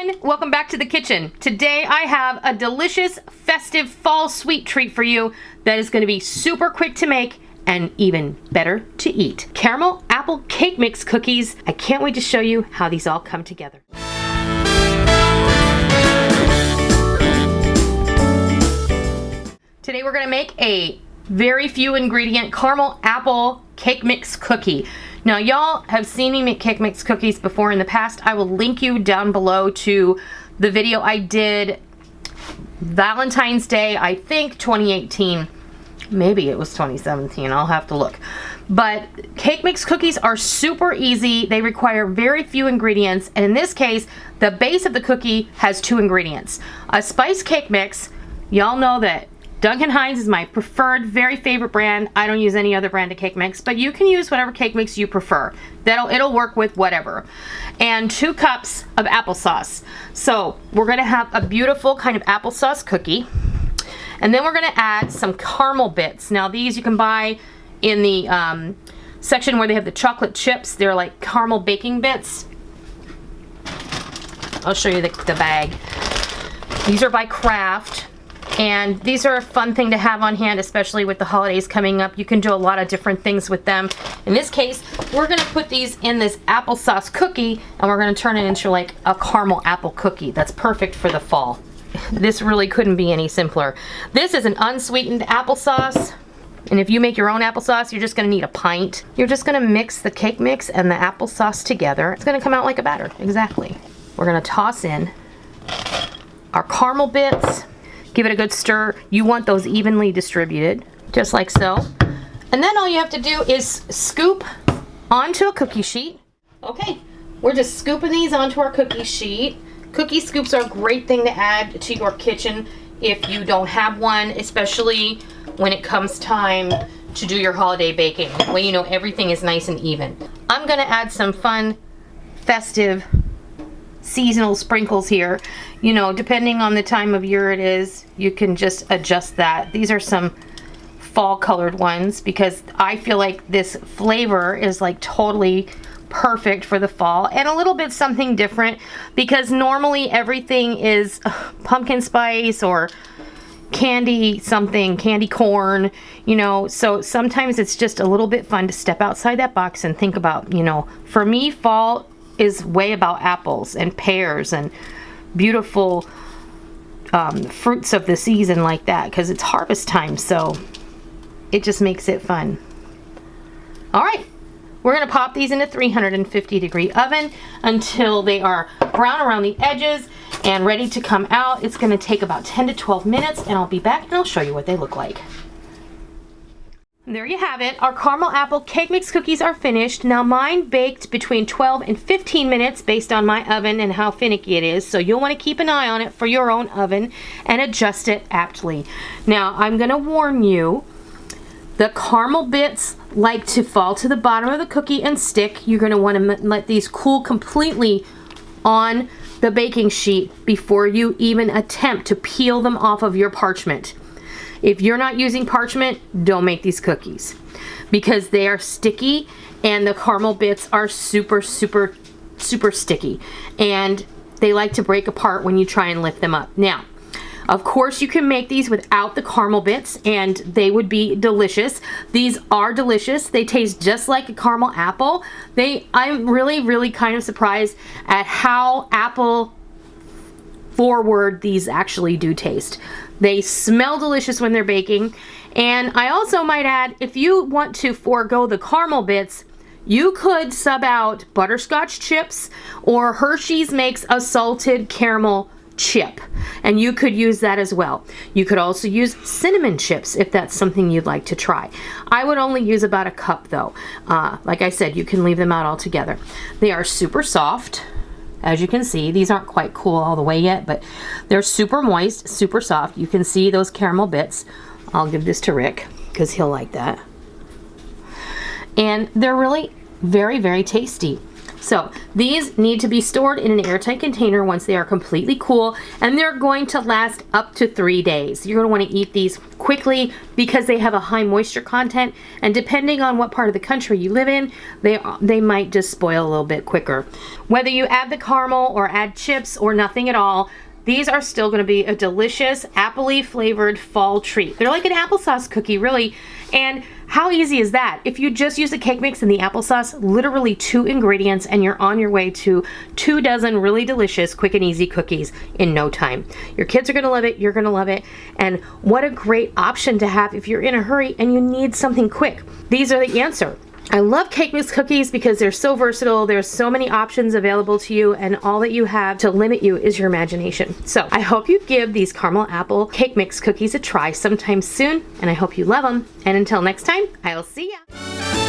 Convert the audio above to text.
everyone, welcome back to the kitchen. Today I have a delicious festive fall sweet treat for you that is going to be super quick to make and even better to eat. Caramel apple cake mix cookies. I can't wait to show you how these all come together. Today we're going to make a very few ingredient caramel apple cake mix cookie. Now y'all have seen me make cake mix cookies before in the past. I will link you down below to the video I did Valentine's Day, I think 2018. Maybe it was 2017, I'll have to look. But cake mix cookies are super easy. They require very few ingredients. And in this case, the base of the cookie has 2 ingredients. A spice cake mix. Y'all know that Duncan Hines is my preferred, very favorite brand. I don't use any other brand of cake mix, but you can use whatever cake mix you prefer. It'll work with whatever. And 2 cups of applesauce. So we're gonna have a beautiful kind of applesauce cookie. And then we're gonna add some caramel bits. Now these you can buy in the section where they have the chocolate chips. They're like caramel baking bits. I'll show you the bag. These are by Kraft. And these are a fun thing to have on hand, especially with the holidays coming up. You can do a lot of different things with them. In this case, we're gonna put these in this applesauce cookie and we're gonna turn it into like a caramel apple cookie. That's perfect for the fall. This really couldn't be any simpler. This is an unsweetened applesauce. And if you make your own applesauce, you're just gonna need a pint. You're just gonna mix the cake mix and the applesauce together. It's gonna come out like a batter, exactly. We're gonna toss in our caramel bits. Give it a good stir. You want those evenly distributed, just like so. And then all you have to do is scoop onto a cookie sheet. Okay, we're just scooping these onto our cookie sheet. Cookie scoops are a great thing to add to your kitchen if you don't have one, especially when it comes time to do your holiday baking, when you know everything is nice and even. I'm gonna add some fun, festive, seasonal sprinkles here. You know, depending on the time of year it is, you can just adjust that. These are some fall colored ones because I feel like this flavor is like totally perfect for the fall, and a little bit something different because normally everything is pumpkin spice or candy something, candy corn, you know, so sometimes it's just a little bit fun to step outside that box and think about, you know, for me fall is way about apples and pears and beautiful fruits of the season like that because it's harvest time, so it just makes it fun. All right, we're gonna pop these in a 350-degree oven until they are brown around the edges and ready to come out. It's gonna take about 10 to 12 minutes and I'll be back and I'll show you what they look like. There you have it. Our caramel apple cake mix cookies are finished. Now mine baked between 12 and 15 minutes based on my oven and how finicky it is. So you'll want to keep an eye on it for your own oven and adjust it aptly. Now I'm going to warn you, the caramel bits like to fall to the bottom of the cookie and stick. You're going to want to let these cool completely on the baking sheet before you even attempt to peel them off of your parchment. If you're not using parchment, don't make these cookies because they are sticky and the caramel bits are super, super, super sticky and they like to break apart when you try and lift them up. Now, of course, you can make these without the caramel bits and they would be delicious. These are delicious. They taste just like a caramel apple. I'm really, really kind of surprised at how apple forward these actually do taste. They smell delicious when they're baking. And I also might add, if you want to forego the caramel bits, you could sub out butterscotch chips, or Hershey's makes a salted caramel chip and you could use that as well. You could also use cinnamon chips if that's something you'd like to try. I would only use about a cup though. Like I said, you can leave them out altogether. They are super soft. As you can see, these aren't quite cool all the way yet, but they're super moist, super soft. You can see those caramel bits. I'll give this to Rick because he'll like that. And they're really very, very tasty. So these need to be stored in an airtight container once they are completely cool, and they're going to last up to 3 days. You're going to want to eat these quickly because they have a high moisture content, and depending on what part of the country you live in, they might just spoil a little bit quicker. Whether you add the caramel or add chips or nothing at all, these are still going to be a delicious, apple-y flavored fall treat. They're like an applesauce cookie, really. And how easy is that? If you just use the cake mix and the applesauce, literally 2 ingredients, and you're on your way to 2 dozen really delicious, quick and easy cookies in no time. Your kids are going to love it. You're going to love it. And what a great option to have if you're in a hurry and you need something quick. These are the answer. I love cake mix cookies because they're so versatile. There's so many options available to you, and all that you have to limit you is your imagination. So I hope you give these caramel apple cake mix cookies a try sometime soon, and I hope you love them. And until next time, I'll see ya.